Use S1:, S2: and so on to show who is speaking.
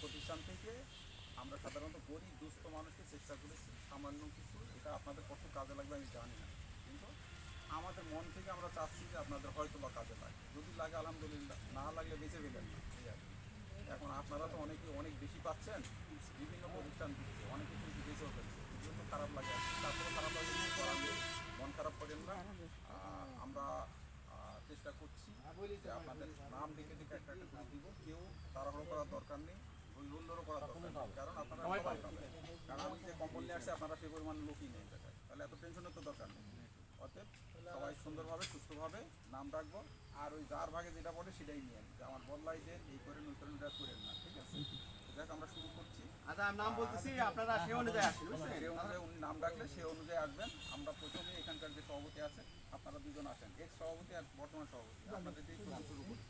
S1: প্রতিষ্ঠান থেকে আমরা সাধারণত গরিব দুস্থ মানুষকে চেষ্টা করেছি সামান্য কিছু, এটা আপনাদের কত কাজে লাগবে আমি জানি না, কিন্তু আমাদের মন থেকে আমরা চাচ্ছি যে আপনাদের হয়তো বা কাজে লাগে, যদি লাগে আলহামদুলিল্লাহ, না লাগলে বেঁচে ফেলেন না, ঠিক আছে। এখন আপনারা তো অনেক বেশি পাচ্ছেন, বিভিন্ন প্রতিষ্ঠান দিচ্ছে, অনেক কিছু বেঁচেও ফেলছে, এই জন্য খারাপ লাগে। তারপরে খারাপ লাগে কিছু করার নেই, মন খারাপ করেন না। আমরা চেষ্টা করছি যে আপনাদের নাম ডেকে ডেকে একটা একটা করে দিব, কেউ তাড়াহুড়ো করার দরকার নেই, হৈহুল্লোড়ও করার দরকার নেই, কারণ আপনারা সবাই পাবেন। কারণ আমি যে কম্বল নিয়ে আসছি আপনারা সে পরিমাণ লোকই নেই জায়গায়, তাহলে এত টেনশনের তো দরকার নেই। অতএব সবাই সুন্দরভাবে সুস্থভাবে নাম রাখবো, আর ওই যার ভাগে যেটা পড়ে সেটাই নিয়ে যে আমার বদলাই দেন, এই করেন ওই করেন, এটা করেন না, ঠিক আছে। দেখ আমরা শুরু করছি,
S2: আচ্ছা আমি নাম বলতেছি, আপনারা সেই অনুযায়ী আসেন, বুঝছেন?
S1: সেই অনুযায়ী উনি নাম ডাকলে সেই অনুযায়ী আসবেন। আমরা প্রথমে এখানকার যে সভাপতি আছে, আপনারা দুজন আসেন, এক্স সভাপতি আর বর্তমান সভাপতি, আপনাদের দিয়ে শুরু করি।